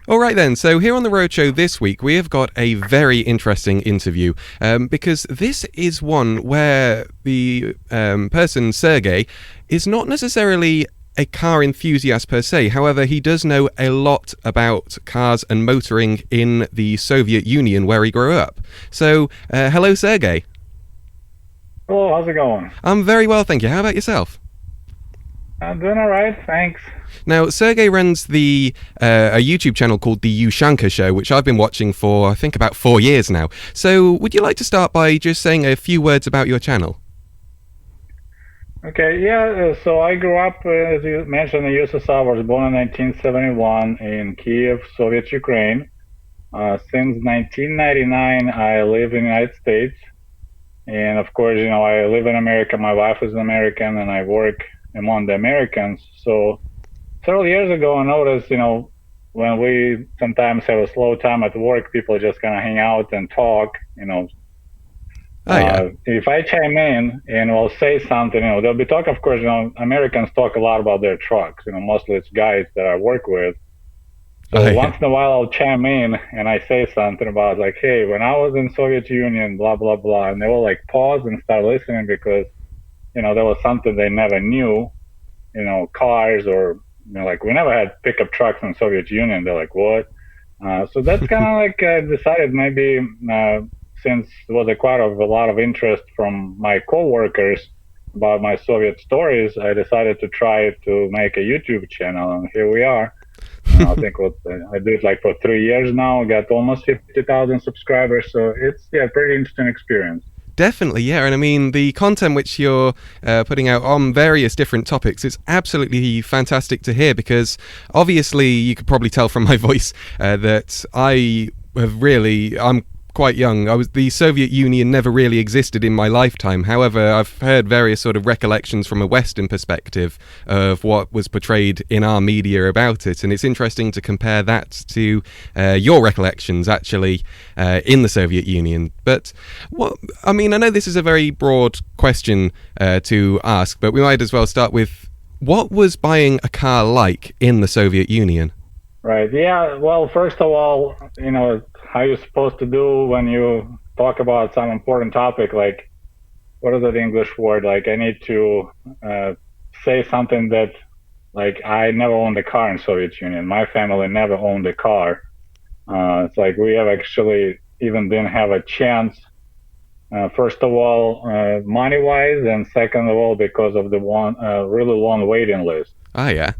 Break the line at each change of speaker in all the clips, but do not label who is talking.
All right then, so here on the Roadshow this week, we have got a very interesting interview because this is one where the person, Sergei, is not necessarily a car enthusiast per se. However, he does know a lot about cars and motoring in the Soviet Union where he grew up. So, hello, Sergei.
Hello, how's it going?
I'm very well, thank you. How about yourself?
I'm doing all right, thanks.
Now, Sergei runs a YouTube channel called the Ushanka Show, which I've been watching for, I think, about 4 years now. So, would you like to start by just saying a few words about your channel?
Okay, yeah, so I grew up, as you mentioned, in USSR. I was born in 1971 in Kiev, Soviet Ukraine. Since 1999, I live in the United States. And of course, I live in America. My wife is an American, and I work among the Americans. So several years ago, I noticed, when we sometimes have a slow time at work, people just kind of hang out and talk, If I chime in and will say something, they'll be talking, of course, Americans talk a lot about their trucks, mostly it's guys that I work with. So once in a while I'll chime in and I say something about like, hey, when I was in Soviet Union, blah, blah, blah. And they will like pause and start listening because, there was something they never knew, cars or, like we never had pickup trucks in Soviet Union. They're like, what? So that's kind of like I decided maybe since there was a lot of interest from my coworkers about my Soviet stories, I decided to try to make a YouTube channel, and here we are. I think I did like for 3 years now. I got almost 50,000 subscribers, so it's a pretty interesting experience.
Definitely, yeah. And I mean, the content which you're putting out on various different topics is absolutely fantastic to hear because obviously you could probably tell from my voice that I'm quite young. The Soviet Union never really existed in my lifetime. However, I've heard various sort of recollections from a Western perspective of what was portrayed in our media about it, and it's interesting to compare that to your recollections actually in the Soviet Union. But I know this is a very broad question to ask, but we might as well start with what was buying a car like in the Soviet Union?
Right. Yeah. Well, first of all, how you're supposed to do when you talk about some important topic, like, what is that English word? Like, I need to say something that, like, I never owned a car in Soviet Union. My family never owned a car. It's like we have actually even didn't have a chance. First of all, money-wise, and second of all, because of the really long waiting list.
Ah, yeah.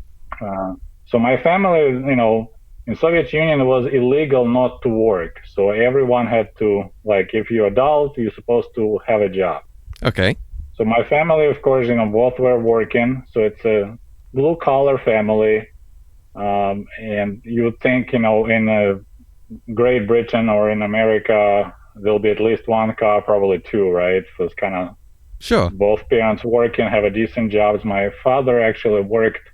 So my family, in Soviet Union, it was illegal not to work. So everyone had to, like, if you're adult, you're supposed to have a job.
Okay.
So my family, of course, both were working. So it's a blue-collar family. And you would think, in Great Britain or in America, there'll be at least one car, probably two, right? So it's kind of
sure.
Both parents working, have a decent jobs. My father actually worked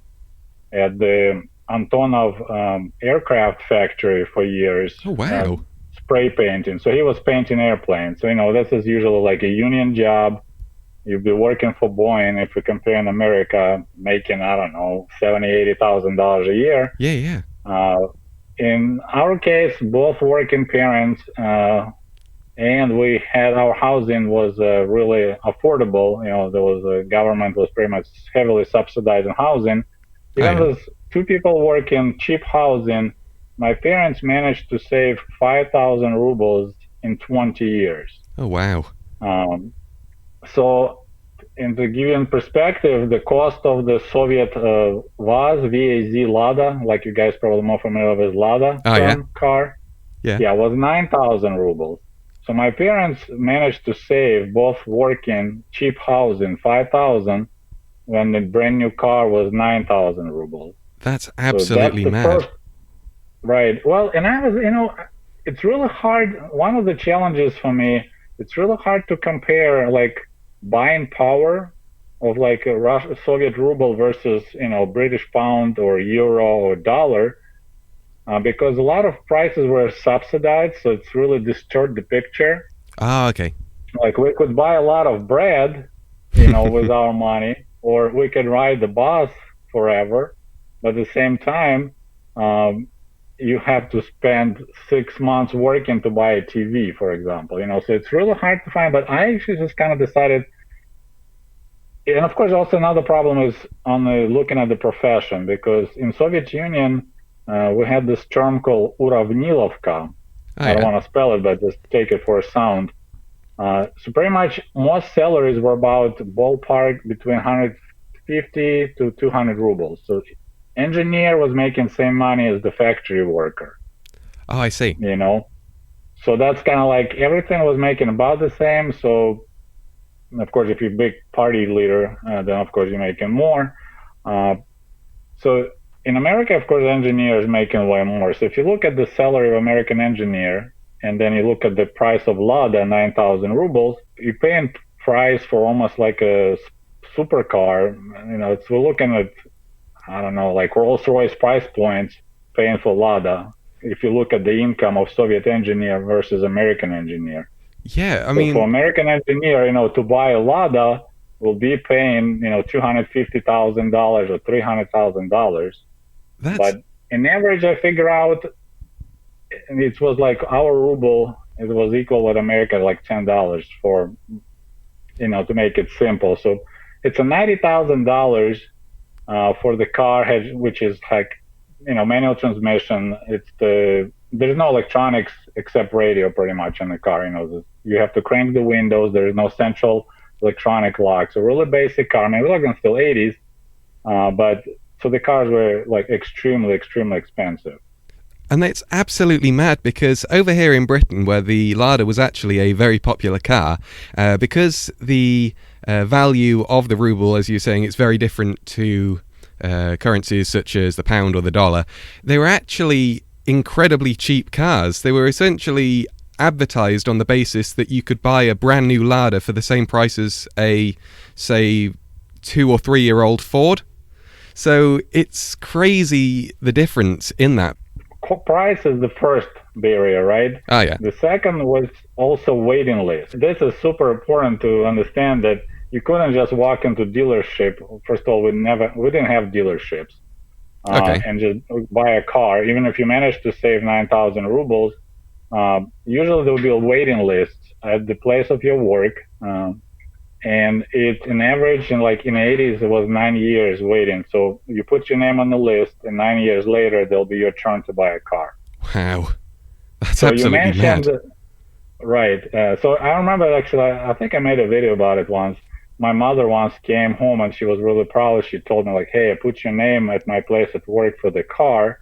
at the Antonov aircraft factory for years.
Oh, wow.
Spray painting. So he was painting airplanes. So, this is usually like a union job. You'd be working for Boeing, if we compare in America, making, I don't know, $70,000, $80,000 a year.
Yeah.
In our case, both working parents, and we had our housing was really affordable. The government was pretty much heavily subsidizing housing. Even with two people working cheap housing, my parents managed to save 5,000 rubles in 20 years.
Oh, wow.
So, to give you in perspective, the cost of the Soviet VAZ Lada, like you guys probably more familiar with Lada car, was 9,000 rubles. So my parents managed to save, both working cheap housing, 5,000, when the brand new car was 9,000 rubles.
That's absolutely mad.
Right. Well, and I was, it's really hard. One of the challenges for me, it's really hard to compare like buying power of like a Soviet ruble versus, British pound or euro or dollar, because a lot of prices were subsidized. So it's really distorted the picture.
Ah, okay.
Like we could buy a lot of bread, with our money, or we could ride the bus forever. But at the same time, you have to spend 6 months working to buy a TV, for example. So it's really hard to find. But I actually just kind of decided, and of course, also another problem is on looking at the profession, because in Soviet Union we had this term called uravnilovka.
Oh,
I don't
yeah.
want to spell it, but just take it for a sound. So pretty much most salaries were about ballpark between 150 to 200 rubles. So engineer was making same money as the factory worker,
Oh, I see.
So that's kind of like everything was making about the same. So of course, if you're a big party leader, then of course you're making more. So in America, of course, engineers making way more. So if you look at the salary of American engineer, and then you look at the price of Lada, 9,000 rubles, you're paying price for almost like a supercar. We're looking at, I don't know, like Rolls-Royce price points paying for Lada. If you look at the income of Soviet engineer versus American engineer.
Yeah, I
So
mean,
for American engineer, to buy a Lada will be paying, $250,000 or $300,000.
that's
But in average, I figure out it was like our ruble, it was equal with America, like $10 for, to make it simple. So it's a $90,000 for the car, which is like, manual transmission. There's no electronics except radio pretty much in the car. You have to crank the windows. There is no central electronic lock. So really basic car. I mean, we're looking still 80s, but so the cars were like extremely, extremely expensive.
And it's absolutely mad because over here in Britain, where the Lada was actually a very popular car, because the value of the ruble, as you're saying, it's very different to currencies such as the pound or the dollar, they were actually incredibly cheap cars. They were essentially advertised on the basis that you could buy a brand new Lada for the same price as a, say, 2 or 3 year old Ford. So it's crazy the difference in that.
Price is the first barrier, right?
Oh, yeah.
The second was also waiting list. This is super important to understand, that you couldn't just walk into dealership. First of all, we didn't have dealerships,
Okay.
and just buy a car. Even if you managed to save 9,000 rubles, usually there will be a waiting list at the place of your work, and it, in average, in the 80s, it was 9 years waiting. So you put your name on the list, and 9 years later, there'll be your turn to buy a car.
Wow. That's
So
absolutely
you mentioned,
mad.
right. So I remember, actually, I think I made a video about it once. My mother once came home and she was really proud. She told me, like, hey, I put your name at my place at work for the car.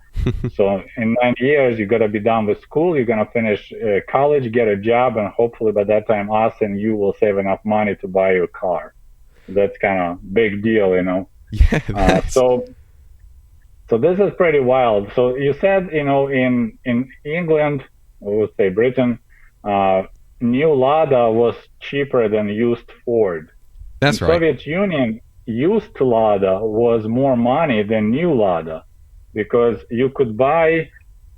So in 9 years, you're going to be done with school. You're going to finish college, get a job, and hopefully by that time, us and you will save enough money to buy your car. That's kind of big deal.
Yeah, that's...
So this is pretty wild. So you said, in England, or let's say Britain, new Lada was cheaper than used Ford.
That's
in
right.
Soviet Union, used Lada was more money than new Lada, because you could buy,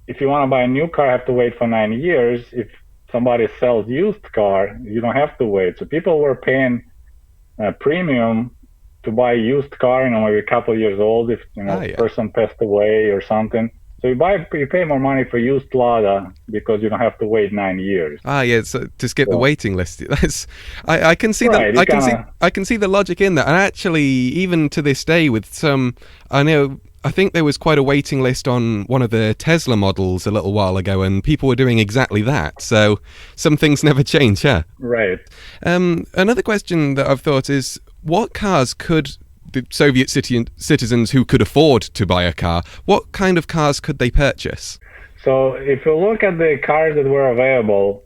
if you want to buy a new car, you have to wait for 9 years. If somebody sells used car, you don't have to wait. So people were paying a premium to buy a used car, maybe a couple of years old, if person passed away or something. So you pay more money for used Lada because you don't have to wait 9 years.
Yeah, so to skip the waiting list. That's I can see that. I can see the logic in that. And actually, even to this day, with some, I think there was quite a waiting list on one of the Tesla models a little while ago, and people were doing exactly that. So some things never change, yeah.
Right.
Another question that I've thought is, what cars could the Soviet citizens who could afford to buy a car, what kind of cars could they purchase?
So if you look at the cars that were available,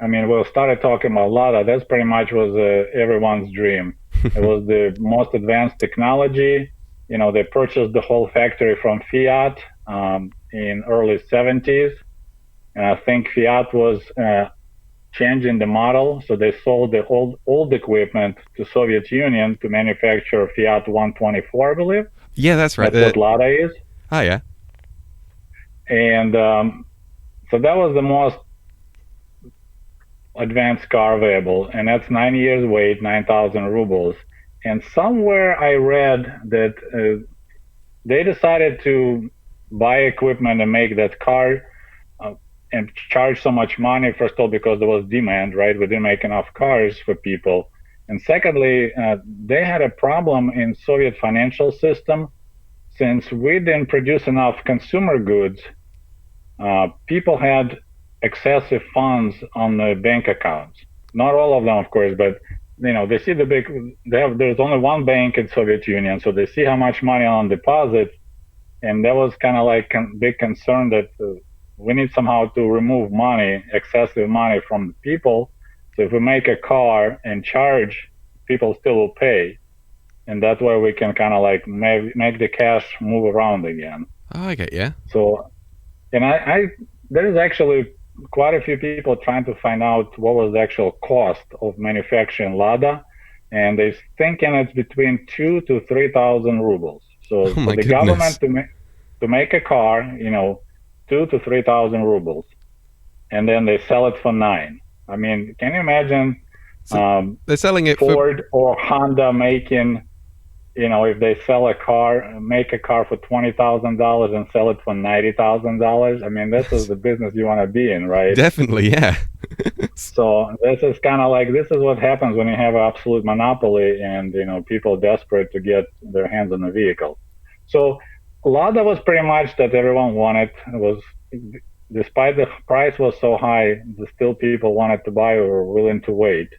we started talking about Lada. That's pretty much was everyone's dream. It was the most advanced technology. They purchased the whole factory from Fiat in early 70s. And I think Fiat was changing the model, so they sold the old equipment to Soviet Union to manufacture Fiat 124, I believe.
Yeah, that's right.
That's what Lada is.
Oh, yeah.
And so that was the most advanced car available, and that's 9 years wait, 9,000 rubles. And somewhere I read that they decided to buy equipment and make that car and charge so much money, first of all, because there was demand, right? We didn't make enough cars for people. And secondly, they had a problem in Soviet financial system. Since we didn't produce enough consumer goods, people had excessive funds on the bank accounts. Not all of them, of course, but they see there's only one bank in Soviet Union, so they see how much money on deposit, and that was kind of like a big concern that we need somehow to remove money, excessive money from the people. So if we make a car and charge, people still will pay, and that way we can kind of like make the cash move around again.
Oh, I get you.
So, and there is actually quite a few people trying to find out what was the actual cost of manufacturing Lada, and they're thinking it's between 2,000 to 3,000 rubles. So for the government to make a car, 2,000 to 3,000 rubles, and then they sell it for 9. I mean, can you imagine?
So they're selling it
Ford or Honda making, if they make a car for $20,000 and sell it for $90,000. I mean, this is the business you want to be in, right?
Definitely, yeah.
So this is kind of like, this is what happens when you have an absolute monopoly and, people desperate to get their hands on the vehicle. So Lada was pretty much that everyone wanted. It was, despite the price was so high, still people wanted to buy or were willing to wait.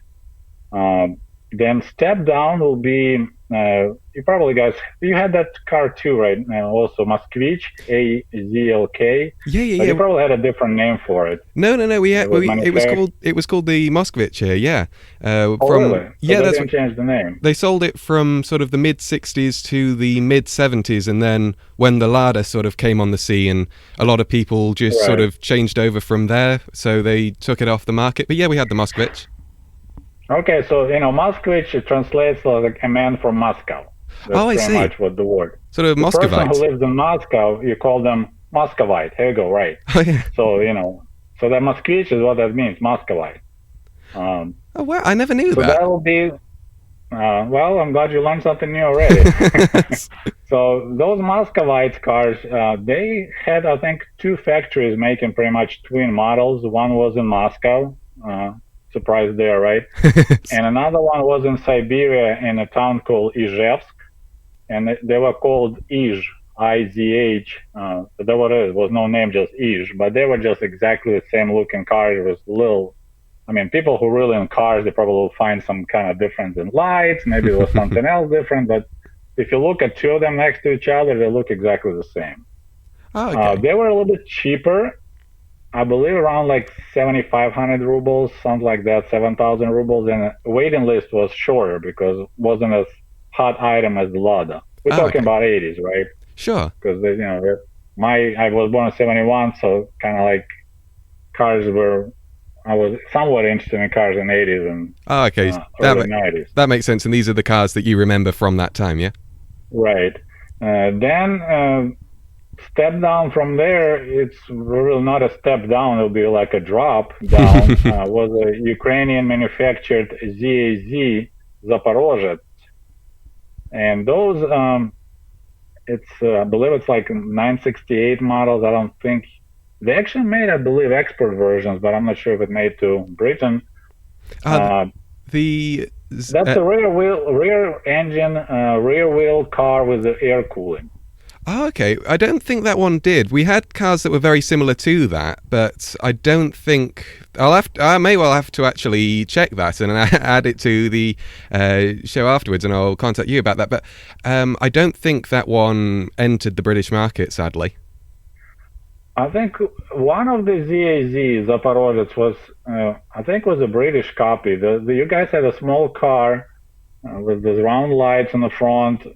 Then step down will be, you probably guys, you had that car too, right? Also Moskvich, AZLK.
Yeah.
But you probably had a different name for it.
No. It was called the Moskvich here. Yeah.
Really? So they didn't change the name.
They sold it from sort of the mid '60s to the mid '70s, and then when the Lada sort of came on the scene, a lot of people just sort of changed over from there, so they took it off the market. But yeah, we had the Moskvich.
Okay, so Moskvich translates like a man from Moscow. That's
I see.
Pretty much what the word.
Sort of Muscovite.
The person who lives in Moscow, you call them Muscovite. Here you go, right?
Oh yeah.
So so that Moskvich is what that means, Muscovite.
Oh wow, I never knew
so
that.
So that will be. Well, I'm glad you learned something new already. So those Muscovite cars, they had, I think, 2 factories making pretty much twin models. One was in Moscow. Surprise there, right? And another one was in Siberia in a town called Izhevsk, and they were called Izh, I-Z-H. There was no name, just Izh, but they were just exactly the same looking cars. It was people who really in cars, they probably will find some kind of difference in lights, maybe it was something else different, but if you look at 2 of them next to each other, they look exactly the same.
Oh, okay.
They were a little bit cheaper. I believe around like 7,500 rubles, something like that, 7,000 rubles, and the waiting list was shorter because it wasn't as hot item as the Lada. We're talking about 80s, right?
Sure.
Because I was born in 71, so kind of like I was somewhat interested in cars in the 80s and early 90s.
That makes sense, and these are the cars that you remember from that time, yeah?
Right. Then step down from there, it's really not a step down, it'll be like a drop down, was a Ukrainian manufactured ZAZ Zaporozhets. And those, I believe it's like 968 models. I don't think, they actually made, I believe, export versions, but I'm not sure if it made to Britain. That's a rear engine, rear wheel car with the air cooling.
Oh, okay. I don't think that one did. We had cars that were very similar to that, but I don't think I may well have to actually check that and add it to the show afterwards, and I'll contact you about that. But I don't think that one entered the British market, sadly.
I think one of the ZAZ Zaporozhets was, was a British copy. You guys had a small car with those round lights on the front.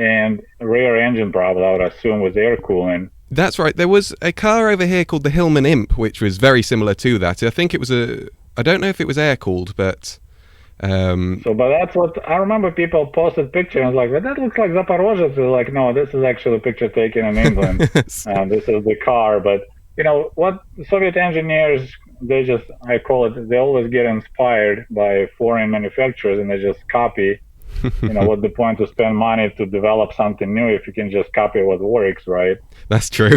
And rear engine, probably, I would assume, was air cooling.
That's right. There was a car over here called the Hillman Imp, which was very similar to that. I think it was I don't know if it was air cooled, but.
But that's what I remember. People posted pictures and I was like, well, that looks like Zaporozhets. They're like, no, this is actually a picture taken in England. This is the car. But what Soviet engineers, they always get inspired by foreign manufacturers and they just copy. what's the point to spend money to develop something new if you can just copy what works, right?
That's true.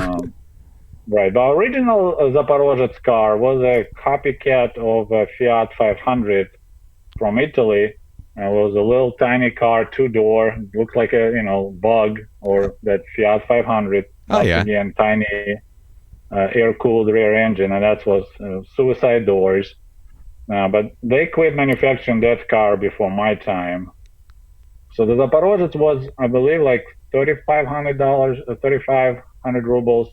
Right. The original Zaporozhets car was a copycat of a Fiat 500 from Italy. It was a little tiny car, two-door, looked like a bug or that Fiat 500.
Oh yeah.
Again, tiny air-cooled rear engine, and that was suicide doors. But they quit manufacturing that car before my time. So the Zaporozhets was, I believe, like $3,500, 3,500 rubles.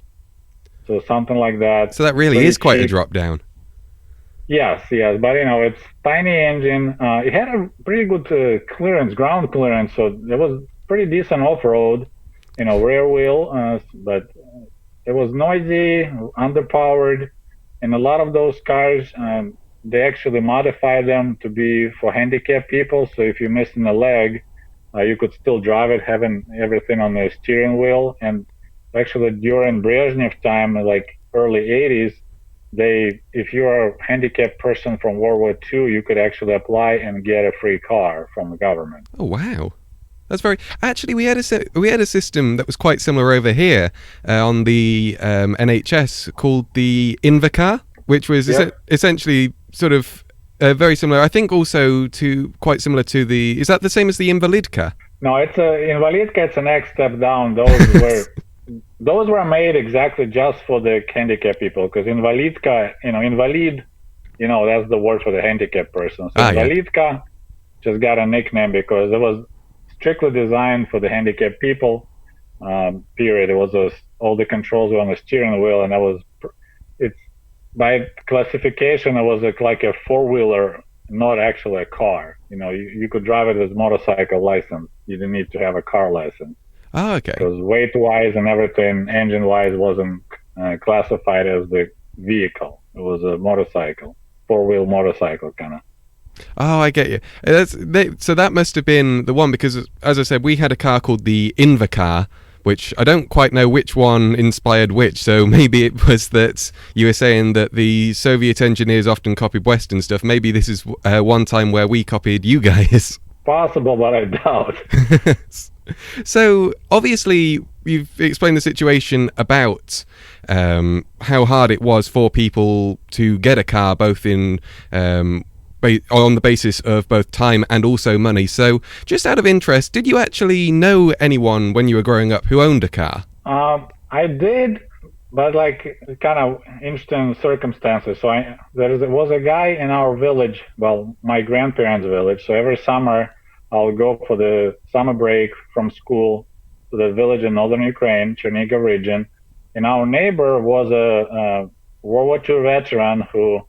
So something like that.
So that really is quite a drop down.
Yes, but it's tiny engine. It had a pretty good clearance, ground clearance, so it was pretty decent off-road, rear wheel, but it was noisy, underpowered, and a lot of those cars, they actually modified them to be for handicapped people. So if you're missing a leg, you could still drive it, having everything on the steering wheel. And actually during Brezhnev time, like early 80s, if you're a handicapped person from World War II, you could actually apply and get a free car from the government.
Oh wow, that's very. Actually, we had a system that was quite similar over here on the NHS called the Invacar, which was essentially sort of very similar. I think also quite similar to the. Is that the same as the Invalidka?
No, it's Invalidka. It's the next step down. Those were made exactly just for the handicapped people, because Invalidka, invalid, that's the word for the handicapped person. So Invalidka just got a nickname because it was strictly designed for the handicapped people, period. It was all the controls were on the steering wheel, and it's by classification, it was like a four-wheeler, not actually a car. You could drive it as motorcycle license. You didn't need to have a car license.
Oh, okay.
Because weight-wise and everything, engine-wise, wasn't classified as the vehicle. It was a motorcycle, four-wheel motorcycle kind of.
Oh, I get you. So that must have been the one, because, as I said, we had a car called the Invacar, which I don't quite know which one inspired which. So maybe it was that you were saying that the Soviet engineers often copied Western stuff. Maybe this is one time where we copied you guys.
Possible, but I doubt.
So obviously you've explained the situation about how hard it was for people to get a car, both in on the basis of both time and also money. So just out of interest, did you actually know anyone when you were growing up who owned a car?
I did, but like kind of interesting circumstances. So there was a guy in our village, well, my grandparents' village. So every summer I'll go for the summer break from school to the village in northern Ukraine, Chernihiv region. And our neighbor was a World War II veteran who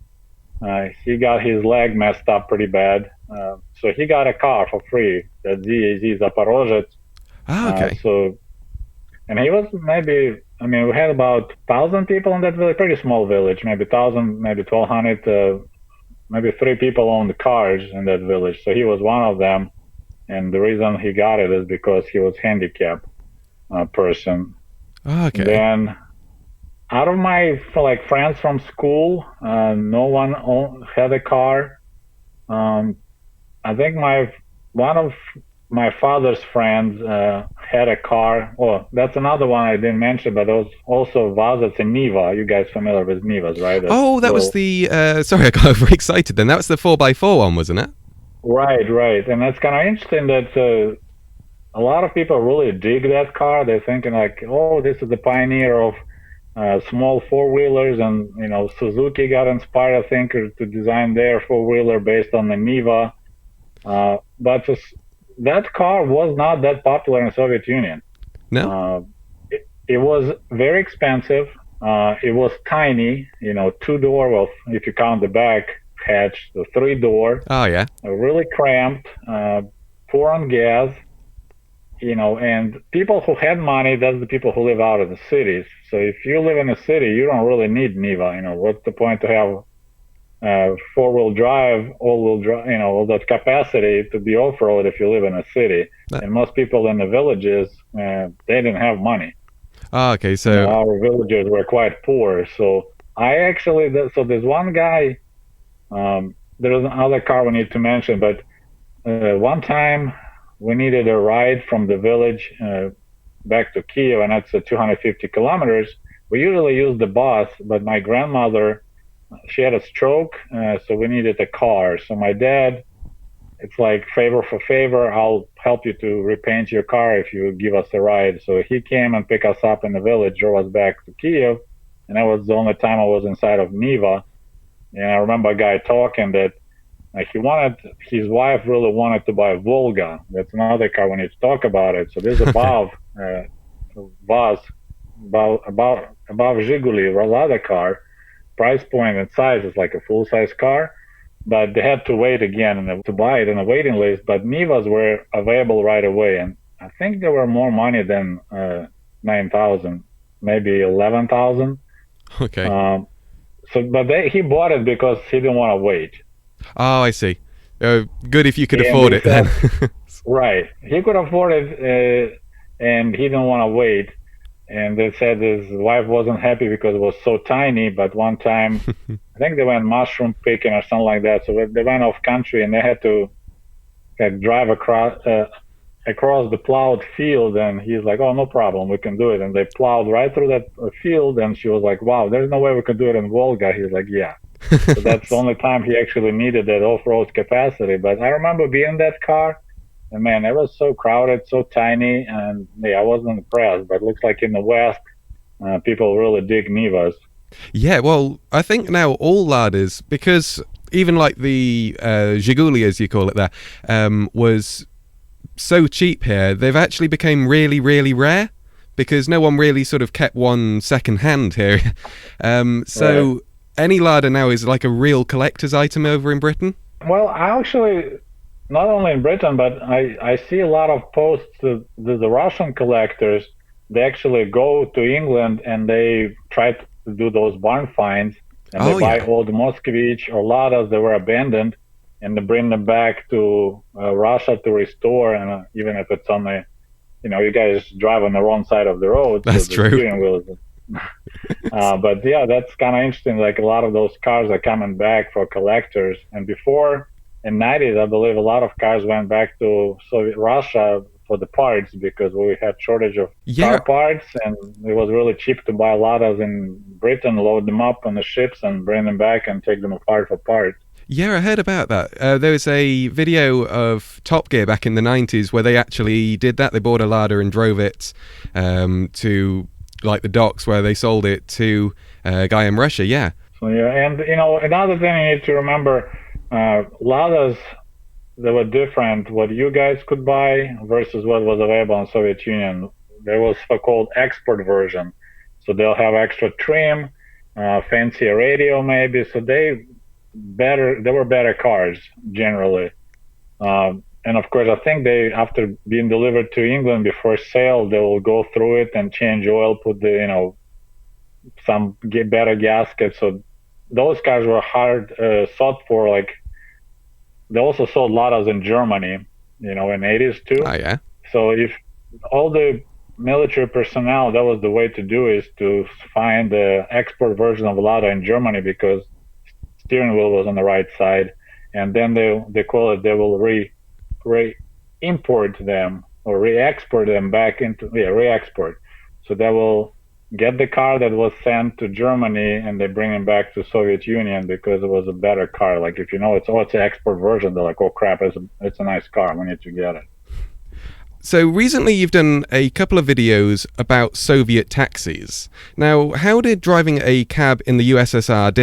he got his leg messed up pretty bad. So he got a car for free, the ZAZ Zaporozhets.
Oh, okay.
And he was we had about 1,000 people in that village, pretty small village, maybe 1,000, maybe 1,200, maybe 3 people owned cars in that village. So he was one of them. And the reason he got it is because he was handicapped person.
Oh, okay.
Then out of my friends from school, no one had a car. I think one of my father's friends had a car. Well, that's another one I didn't mention, but there was also Vazats and Niva. You guys familiar with Nivas, right?
That was the... sorry, I got overexcited then. That was the 4x4 one, wasn't it?
Right. And that's kind of interesting that a lot of people really dig that car. They're thinking like, oh, this is the pioneer of small four-wheelers, and Suzuki got inspired, I think, to design their four-wheeler based on the Niva. But that car was not that popular in the Soviet Union.
No.
It was very expensive. It was tiny, two-door. Well, if you count the back hatch, the 3-door.
Oh yeah.
Really cramped. Poor on gas. And people who had money, that's the people who live out of the cities. So if you live in a city, you don't really need Niva. What's the point to have four-wheel drive, all-wheel drive, all that capacity to be off-road if you live in a city? And most people in the villages, they didn't have money.
Oh, okay. So
our villagers were quite poor. So there's one guy, there's another car we need to mention, but one time we needed a ride from the village back to Kiev, and that's 250 kilometers. We usually use the bus, but my grandmother, she had a stroke, so we needed a car. So my dad, it's like favor for favor. I'll help you to repaint your car if you give us a ride. So he came and picked us up in the village, drove us back to Kiev, and that was the only time I was inside of Niva. And I remember a guy talking that his wife really wanted to buy a Volga. That's another car we need to talk about it. So there's above Vaz, above Zhiguli, a Lada car. Price point and size is like a full size car, but they had to wait again to buy it in a waiting list. But Nivas were available right away, and I think they were more money than 9,000, maybe 11,000.
Okay.
But he bought it because he didn't want to wait.
Oh, I see. Good if you could afford it then.
Right. He could afford it, and he didn't want to wait. And they said his wife wasn't happy because it was so tiny. But one time, I think they went mushroom picking or something like that. So they went off country and they had to drive across the plowed field. And he's like, "Oh, no problem, we can do it." And they plowed right through that field. And she was like, "Wow, there's no way we can do it in Volga." He's like, "Yeah." So that's the only time he actually needed that off-road capacity. But I remember being in that car, and man, it was so crowded, so tiny, and I wasn't impressed. But it looks like in the West, people really dig Nivas.
Yeah, well, I think now all Ladas, because even like the Zhiguli, as you call it there, was so cheap here, they've actually become really, really rare because no one really sort of kept one second hand here. So right. Any Lada now is like a real collector's item over in Britain?
Well, I actually, not only in Britain, but I see a lot of posts of the Russian collectors. They actually go to England and they try to do those barn finds, and they buy old Moskvich or Ladas that were abandoned, and they bring them back to Russia to restore. And even if it's on the, you guys drive on the wrong side of the road.
That's
so the
true.
Steering wheel is, but yeah, that's kind of interesting. Like a lot of those cars are coming back for collectors. And before, in '90s, I believe a lot of cars went back to Soviet Russia for the parts because we had shortage of car parts, and it was really cheap to buy Ladas in Britain, load them up on the ships, and bring them back and take them apart for parts.
Yeah, I heard about that. There was a video of Top Gear back in the 90s where they actually did that. They bought a Lada and drove it to like the docks where they sold it to a guy in Russia. Yeah.
So yeah, and another thing you need to remember, Ladas, they were different. What you guys could buy versus what was available in Soviet Union. There was so-called export version, so they'll have extra trim, fancier radio maybe. So they were better cars generally. And of course, I think they, after being delivered to England before sale, they will go through it and change oil, put the, some better gaskets. So those cars were hard sought for. Like they also sold Ladas in Germany, in '80s too.
Oh yeah.
So if all the military personnel, that was the way to do is to find the export version of Lada in Germany because steering wheel was on the right side, and then they call it, they will re-import them or re-export them back into re-export. So they will get the car that was sent to Germany and they bring it back to Soviet Union because it was a better car. Like if it's an export version, they're like, oh crap, it's a nice car, we need to get it.
So recently you've done a couple of videos about Soviet taxis. Now, how did driving a cab in the USSR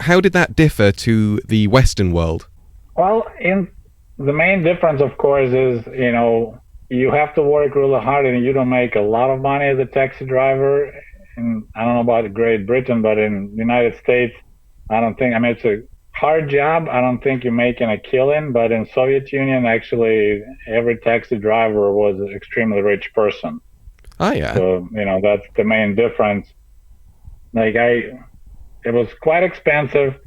how did that differ to the Western world?
Well, the main difference, of course, is, you have to work really hard and you don't make a lot of money as a taxi driver. And I don't know about Great Britain, but in the United States, it's a hard job. I don't think you're making a killing, but in Soviet Union, actually, every taxi driver was an extremely rich person.
Oh, yeah.
So, that's the main difference. Like, it was quite expensive.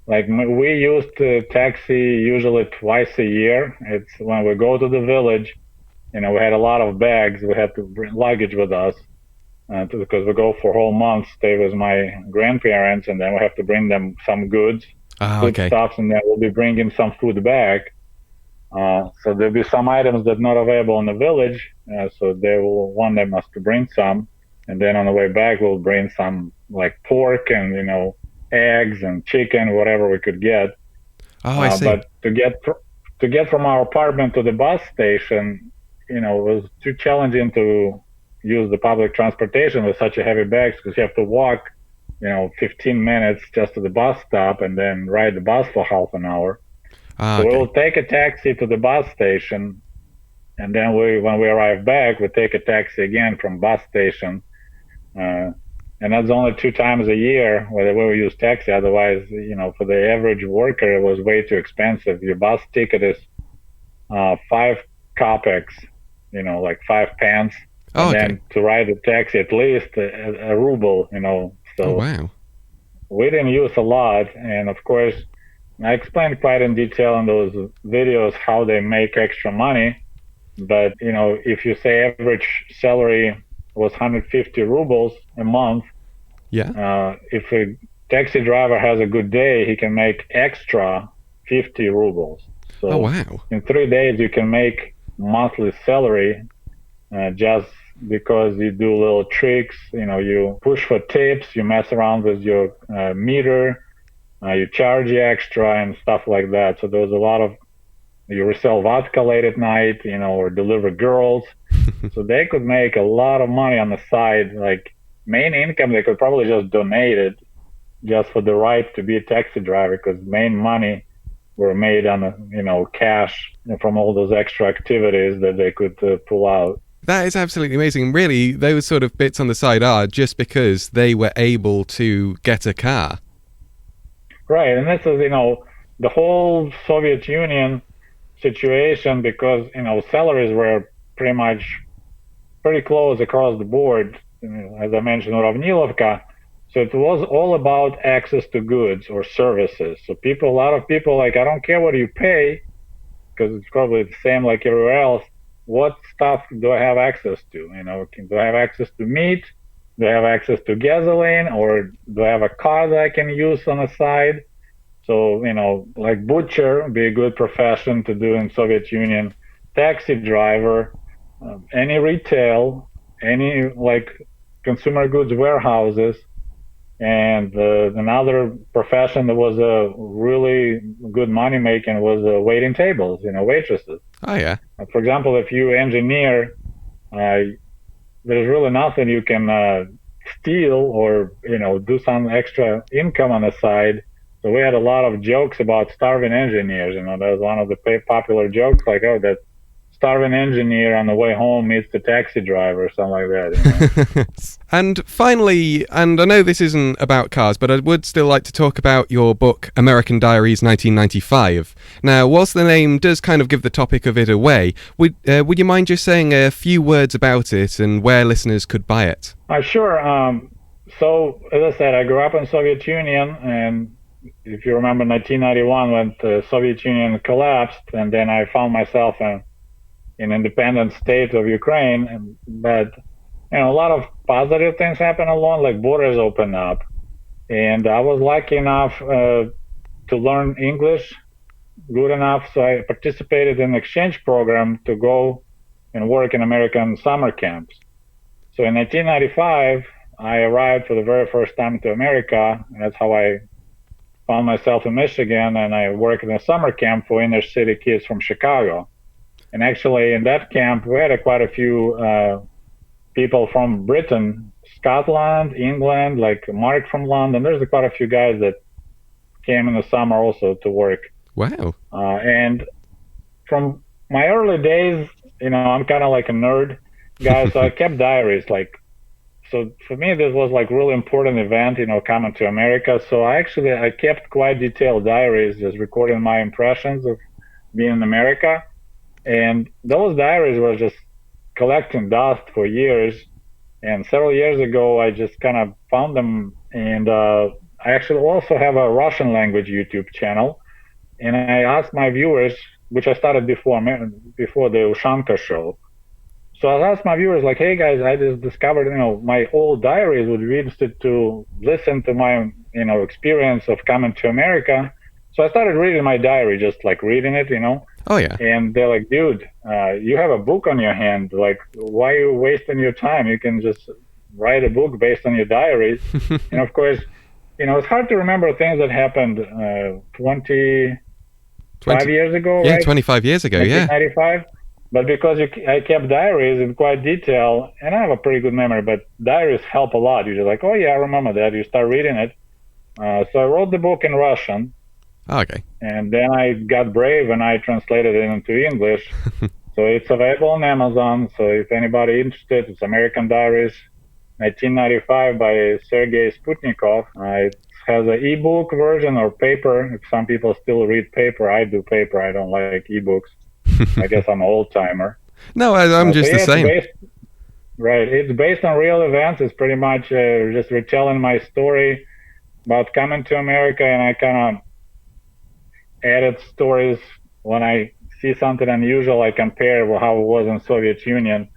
Like, we used to taxi usually twice a year. It's when we go to the village, we had a lot of bags. We had to bring luggage with us because we go for a whole month, stay with my grandparents, and then we have to bring them some goods. Food stuffs, and then we'll be bringing some food back. So there'll be some items that are not available in the village. So they will want them us to bring some, and then on the way back we'll bring some like pork and eggs and chicken, whatever we could get.
Oh, I see.
But to get from our apartment to the bus station, it was too challenging to use the public transportation with such a heavy bags because you have to walk, 15 minutes just to the bus stop and then ride the bus for half an hour.
Ah,
So
okay.
we'll take a taxi to the bus station, and then when we arrive back, we take a taxi again from bus station. Uh, and that's only 2 times a year where we use taxi. Otherwise, for the average worker, it was way too expensive. Your bus ticket is 5 kopecks, like 5 pence,
Oh,
and
okay.
then to ride a taxi at least a ruble,
Oh,
So
wow.
we didn't use a lot, and of course, I explained quite in detail in those videos how they make extra money. But if you say average salary was 150 rubles a month,
Yeah.
if a taxi driver has a good day, he can make extra 50 rubles.
Oh,
So
wow.
in 3 days, you can make monthly salary just because you do little tricks. You push for tips, you mess around with your meter, you charge extra and stuff like that. So there's a lot of you resell vodka late at night, or deliver girls. So they could make a lot of money on the side. Like main income, they could probably just donate it just for the right to be a taxi driver because main money were made on cash from all those extra activities that they could pull out.
That is absolutely amazing. Really, those sort of bits on the side are just because they were able to get a car.
Right, and this is the whole Soviet Union situation because salaries were pretty close across the board. As I mentioned, Uravnilovka. So it was all about access to goods or services. So a lot of people, like, I don't care what you pay, because it's probably the same like everywhere else. What stuff do I have access to? Do I have access to meat? Do I have access to gasoline? Or do I have a car that I can use on the side? So, like butcher would be a good profession to do in Soviet Union. Taxi driver, any retail, any like consumer goods warehouses, and another profession that was a really good money making was waiting tables, waitresses.
Oh, yeah.
For example, if you engineer, there's really nothing you can steal or do some extra income on the side. So we had a lot of jokes about starving engineers. That was one of the popular jokes, like, oh, that starving engineer on the way home meets the taxi driver, or something like that.
And finally, and I know this isn't about cars, but I would still like to talk about your book, American Diaries 1995. Now, whilst the name does kind of give the topic of it away, would you mind just saying a few words about it and where listeners could buy it?
Sure. So, as I said, I grew up in Soviet Union, and if you remember 1991 when the Soviet Union collapsed, and then I found myself in independent state of Ukraine, but a lot of positive things happened along, like borders opened up, and I was lucky enough to learn English good enough, so I participated in an exchange program to go and work in American summer camps. So in 1995, I arrived for the very first time to America, and that's how I found myself in Michigan, and I worked in a summer camp for inner city kids from Chicago. And actually, in that camp, we had quite a few people from Britain, Scotland, England, like Mark from London. There's quite a few guys that came in the summer also to work.
Wow.
And from my early days, I'm kind of like a nerd guy, so I kept diaries. So for me, this was like really important event, coming to America. So I kept quite detailed diaries, just recording my impressions of being in America. And those diaries were just collecting dust for years. And several years ago, I just kind of found them. And I actually also have a Russian language YouTube channel. And I asked my viewers, which I started before the Ushanka Show. So I asked my viewers, like, hey guys, I just discovered, my old diaries. Would be interested to listen to my, experience of coming to America. So I started reading my diary, just like reading it,
Oh, yeah.
And they're like, dude, you have a book on your hand. Like, why are you wasting your time? You can just write a book based on your diaries. And of course, it's hard to remember things that happened 25 years ago,
yeah,
right?
25 years ago, yeah.
1995. But because I kept diaries in quite detail, and I have a pretty good memory, but diaries help a lot. You're just like, oh, yeah, I remember that. You start reading it. So I wrote the book in Russian.
Oh, okay.
And then I got brave and I translated it into English. So it's available on Amazon. So if anybody interested, it's American Diaries, 1995 by Sergei Sputnikoff. It has an ebook version or paper. If some people still read paper, I do paper. I don't like ebooks. I guess I'm an old timer.
No, I'm just the same.
Right. It's based on real events. It's pretty much just retelling my story about coming to America, and I kind of added stories when I see something unusual. I compare how it was in Soviet Union.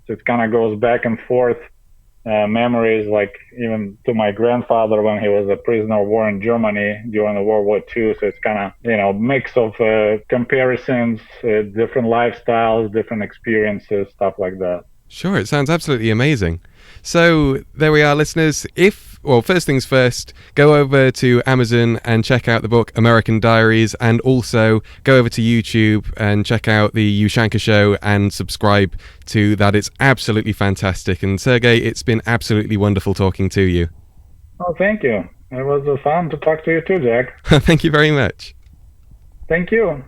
So it kind of goes back and forth. Memories, like even to my grandfather when he was a prisoner of war in Germany during the World War II. So it's kind of, mix of comparisons, different lifestyles, different experiences, stuff like that.
Sure, it sounds absolutely amazing. So there we are, listeners. First things first, go over to Amazon and check out the book American Diaries, and also go over to YouTube and check out the Ushanka Show and subscribe to that. It's absolutely fantastic. And Sergei, it's been absolutely wonderful talking to you.
Oh, thank you. It was fun to talk to you too, Jack.
Thank you very much.
Thank you.